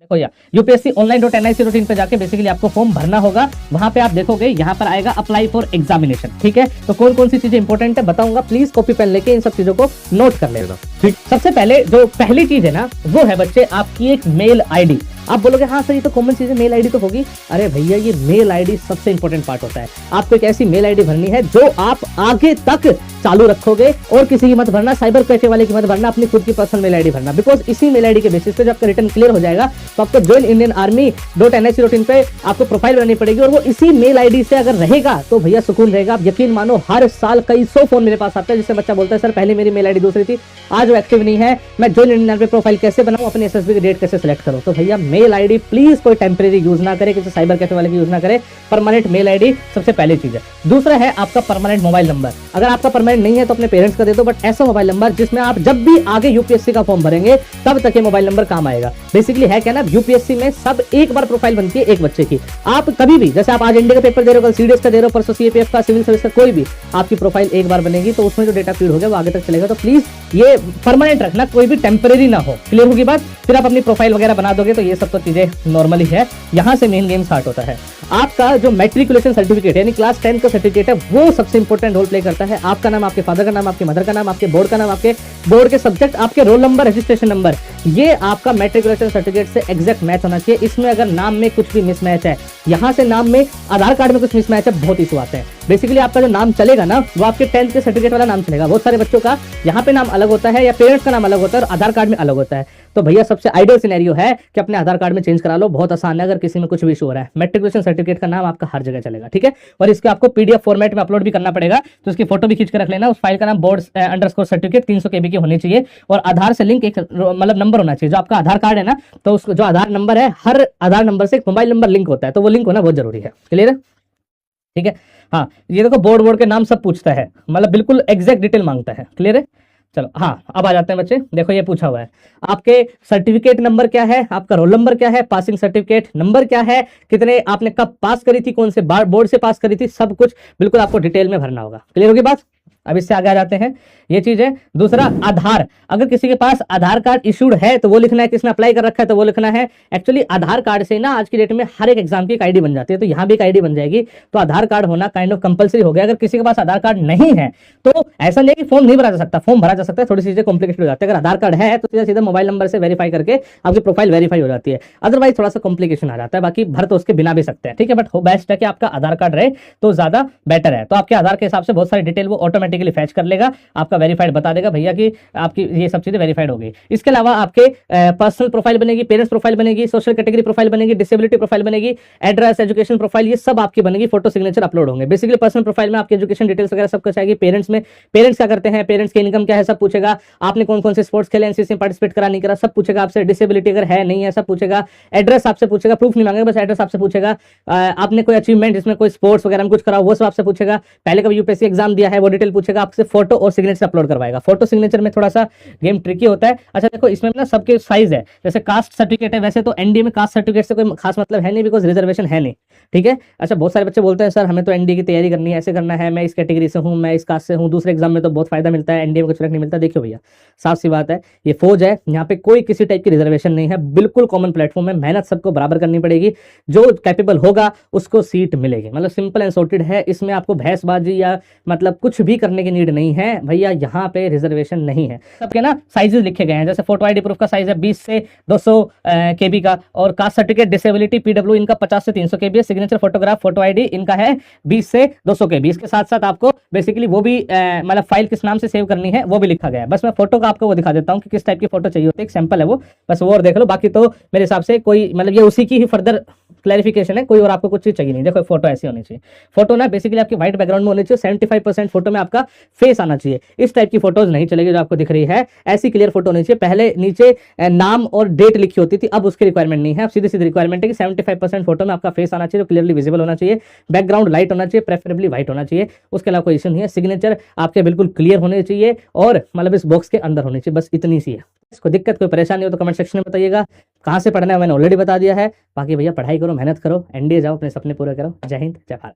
देखो यार UPSC online.nic.in पे जाके बेसिकली आपको फॉर्म भरना होगा। वहां पे आप देखोगे यहाँ पर आएगा अप्लाई फॉर एग्जामिनेशन। ठीक है, तो कौन कौन सी चीजें इंपॉर्टेंट है बताऊंगा, प्लीज कॉपी पेन लेके इन सब चीजों को नोट कर लेना। ठीक, सबसे पहले जो पहली चीज है ना वो है बच्चे आपकी एक मेल आईडी। आप बोलोगे हाँ सर ये तो कॉमन चीज है, मेल आईडी तो होगी। अरे भैया ये मेल आईडी सबसे इंपॉर्टेंट पार्ट होता है। आपको एक ऐसी मेल आईडी भरनी है जो आप आगे तक चालू रखोगे, और किसी की मत भरना, साइबर कैफे वाले की मत भरना, अपनी खुद की पर्सनल मेल आईडी भरना। बिकॉज इसी मेल आईडी के बेसिस पे जब आपका रिटर्न क्लियर हो जाएगा तो आपको ज्वाइन इंडियन आर्मी .nic.in पे आपको प्रोफाइल बनानी पड़ेगी, और वो इसी मेल आईडी से अगर रहेगा तो भैया सुकून रहेगा। आप यकीन मानो हर साल कई 100 फोन मेरे पास आता है जिससे बच्चा बोलता है सर पहले मेरी मेल आईडी दूसरी थी, आज वो एक्टिव नहीं है, मैं ज्वाइन इंडियन आर्मी प्रोफाइल कैसे बनाऊं, अपने एसएसबी की डेट कैसे सिलेक्ट करूं। तो भैया मेल आईडी प्लीज कोई टेम्परेरी यूज ना करे, किसी साइबर कैफे वाले की यूज ना करे, परमानेंट मेल आईडी सबसे पहली चीज है। दूसरा है आपका परमानेंट मोबाइल नंबर। अगर आपका परमानेंट नहीं है तो अपने पेरेंट्स का दे दो, बट ऐसा मोबाइल नंबर जिसमें आप जब भी आगे यूपीएससी का फॉर्म भरेंगे तब तक ये मोबाइल नंबर काम आएगा। बेसिकली है क्या ना, यूपीएससी में सब एक बार प्रोफाइल बनती है एक बच्चे की। आप कभी भी, जैसे आप आज इंडिया का पेपर दे रहे हो, कल सीडीएस का दे रहे हो, परसों सीएपीएफ का, सिविल सर्विस का, कोई भी आपकी प्रोफाइल एक बार बनेगी तो उसमें जो डेटा फीड हो गया वो आगे तक चलेगा। तो प्लीज ये परमानेंट रखना, कोई भी टेम्परेरी ना हो। क्लियर होगी बात? फिर आप अपनी प्रोफाइल वगैरह बना दोगे तो ये सब तो चीजें नॉर्मली है। यहां से मेन गेम स्टार्ट होता है। आपका जो मैट्रिकुलेशन सर्टिफिकेट यानी क्लास 10 का सर्टिफिकेट है वो सबसे इंपॉर्टेंट रोल प्ले करता है। आपका नाम, आपके फादर का नाम, आपकी मदर का नाम, आपके बोर्ड का नाम, आपके बोर्ड के सब्जेक्ट, आपके रोल नंबर, रजिस्ट्रेशन नंबर, ये आपका मैट्रिकुलेशन सर्टिफिकेट से एग्जैक्ट मैच होना चाहिए। इसमें अगर नाम में कुछ भी मिसमैच है, यहां से नाम में, आधार कार्ड में कुछ मिसमैच है, बहुत इशू आते हैं। बेसिकली आपका जो नाम चलेगा ना वो आपके 10th के सर्टिफिकेट वाला नाम चलेगा। बहुत सारे बच्चों का यहाँ पे नाम अलग होता है या पेरेंट्स का नाम अलग होता है और आधार कार्ड में अलग होता है। तो भैया सबसे आइडियल सिनेरियो है कि अपने आधार कार्ड में चेंज करा लो, बहुत आसान है। अगर किसी में कुछ भी इशू हो रहा है, मैट्रिकुलेशन सर्टिफिकेट का नाम आपका हर जगह चलेगा। ठीक है, और इसके आपको पीडीएफ फॉर्मेट में अपलोड भी करना पड़ेगा, तो इसकी फोटो भी खींच के रख लेना। उस फाइल का नाम बोर्ड अंडरस्कोर सर्टिफिकेट 300 KB की होनी चाहिए, और आधार से लिंक एक मतलब नंबर होना चाहिए। जो आपका आधार कार्ड है ना, तो उसको जो आधार नंबर है, हर आधार नंबर से एक मोबाइल नंबर लिंक होता है, तो वो लिंक होना बहुत जरूरी है। क्लियर है? ठीक है, हाँ ये देखो बोर्ड के नाम सब पूछता है, मतलब बिल्कुल एग्जैक्ट डिटेल मांगता है। क्लियर है? चलो हाँ अब आ जाते हैं बच्चे। देखो ये पूछा हुआ है आपके सर्टिफिकेट नंबर क्या है, आपका रोल नंबर क्या है, पासिंग सर्टिफिकेट नंबर क्या है, कितने आपने कब पास करी थी, कौन से बोर्ड से पास करी थी, सब कुछ बिल्कुल आपको डिटेल में भरना होगा। क्लियर होगी बात? अब इससे आगे आ जाते हैं, ये चीज है। दूसरा आधार, अगर किसी के पास आधार कार्ड इशूड है तो वो लिखना है, किसने अप्लाई कर रखा है तो वो लिखना है। एक्चुअली आधार कार्ड से ना आज की डेट में हर एक एग्जाम की एक आईडी बन जाती है, तो यहाँ भी एक आईडी बन जाएगी। तो आधार कार्ड होना काइंड ऑफ कंपलसरी हो गया। अगर किसी के पास आधार कार्ड नहीं है तो ऐसा नहीं है कि फॉर्म नहीं भरा जा सकता, फॉर्म भरा जा सकता है, थोड़ी चीजें कॉम्प्लिकेटेड हो जाती है। अगर आधार कार्ड है तो सीधा सीधा मोबाइल नंबर से वेरीफाई करके आपकी प्रोफाइल वेरीफाई हो जाती है, अदरवाइज थोड़ा सा कॉम्प्लिकेशन आ जाता है। बाकी भर तो उसके बिना भी सकते हैं। ठीक है, बट हो बेस्ट है कि आपका आधार कार्ड रहे तो ज्यादा बेटर है। तो आपके आधार के हिसाब से बहुत सारी डिटेल वो ऑटोमेटिकली फैच कर लेगा, आपका वेरीफाइड बता देगा भैया कि आपकी ये सब चीजें वेरीफाइड हो गई। इसके अलावा आपके पर्सनल प्रोफाइल बनेगी, पेरेंट्स प्रोफाइल बनेगी, सोशल कैटेगरी प्रोफाइल बनेगी, डिसेबिलिटी प्रोफाइल बनेगी, एड्रेस, एजुकेशन प्रोफाइल, ये सब आपकी बनेगी। फोटो सिग्नेचर अपलोड होंगे। बेसिकली पर्सनल प्रोफाइल में आपकी एजुकेशन डिटेल्स वगैरह सब कुछ आएगी। पेरेंट्स में पेरेंट्स क्या करते हैं, पेरेंट्स की इनकम क्या है, सब पूछेगा। आपने कौन कौन से स्पोर्ट्स खेले, एनसीसी में पार्टिसिपेट करा नहीं करा, सब पूछेगा आपसे। डिसेबिलिटी अगर है नहीं है सब पूछेगा। एड्रेस आपसे पूछेगा, प्रूफ नहीं मांगेगा, बस एड्रेस आपसे पूछेगा। आपने कोई अचीवमेंट जिसमें कोई स्पोर्ट्स वगैरह में कुछ करा वो सब आपसे पूछेगा। पहले कभी यूपीएससी एग्जाम दिया है वो डिटेल पूछेगा आपसे। फोटो और सिग्नेचर अपलोड करवाएगा। फोटो सिग्नेचर में थोड़ा सा गेम ट्रिकी होता है। अच्छा देखो इसमें ना सबके साइज है, जैसे कास्ट सर्टिफिकेट है, वैसे तो एनडीए में कास्ट सर्टिफिकेट से कोई खास मतलब है नहीं, बिकॉज रिजर्वेशन है नहीं। ठीक है, अच्छा बहुत सारे बच्चे बोलते हैं सर हमें तो एनडीए की तैयारी करनी है, ऐसे करना है, मैं इस कैटेगरी से हूँ, मैं इस कास्ट से हूँ, दूसरे एग्जाम में तो बहुत फायदा मिलता है, एनडीए में कुछ फर्क नहीं मिलता। देखियो भैया साफ सी बात है, ये फौज है, यहाँ पे कोई किसी टाइप की रिजर्वेशन नहीं है, बिल्कुल कॉमन प्लेटफॉर्म है। मेहनत सबको बराबर करनी पड़ेगी, जो कैपेबल होगा उसको सीट मिलेगी। मतलब सिंपल एंड सॉर्टेड है, इसमें आपको भैंसबाजी या मतलब कुछ भी करने की नीड नहीं है भैया। यहाँ पे रिजर्वेशन नहीं है। सबके ना साइजेस लिखे गए हैं, जैसे फोटो आईडी प्रूफ का साइज है 20 से 200 KB का, और कास्ट सर्टिफिकेट, डिसेबिलिटी, पीडब्ल्यू इनका 50 से 300 KB है। सिग्नेचर, फोटोग्राफ, फोटो आईडी इनका है 20 से 200 KB। इसके साथ साथ आपको बेसिकली वो भी मतलब फाइल किस नाम से सेव करनी है वो भी लिखा गया है। बस मैं फोटो का आपको वो दिखा देता हूँ कि किस टाइप की फोटो चाहिए होती है, एक सैंपल है वो, बस वो और देख लो। बाकी तो मेरे हिसाब से कोई मतलब ये उसी की ही फर्दर क्लैरिफिकेशन है, कोई और आपको कुछ चीज चाहिए नहीं। देखो फोटो ऐसी होनी चाहिए। फोटो ना बेसिकली आपकी व्हाइट बैकग्राउंड में होनी चाहिए। 75% फोटो में आपका फेस आना चाहिए। इस टाइप की फोटोज नहीं चलेगी जो आपको दिख रही है, ऐसी क्लियर फोटो होनी चाहिए। पहले नीचे नाम और डेट लिखी होती थी, अब उसकी रिक्वायरमेंट नहीं है। अब सीधी सीधी रिक्वायरमेंट है कि 75% फोटो में आपका फेस आना चाहिए, जो क्लियरली विजिबल होना चाहिए। बैकग्राउंड लाइट होना चाहिए, प्रेफरेबली व्हाइट होना चाहिए। उसके अलावा कोई इशू नहीं है। सिग्नेचर आपके बिल्कुल क्लियर होने चाहिए और मतलब इस बॉक्स के अंदर होनी चाहिए, बस इतनी सी है। इसको दिक्कत कोई परेशानी हो तो कमेंट सेक्शन में बताइएगा। कहाँ से पढ़ना है मैंने ऑलरेडी बता दिया है। बाकी भैया पढ़ाई करो, मेहनत करो, एनडीए जाओ, अपने सपने पूरे करो। जय हिंद, जय भारत।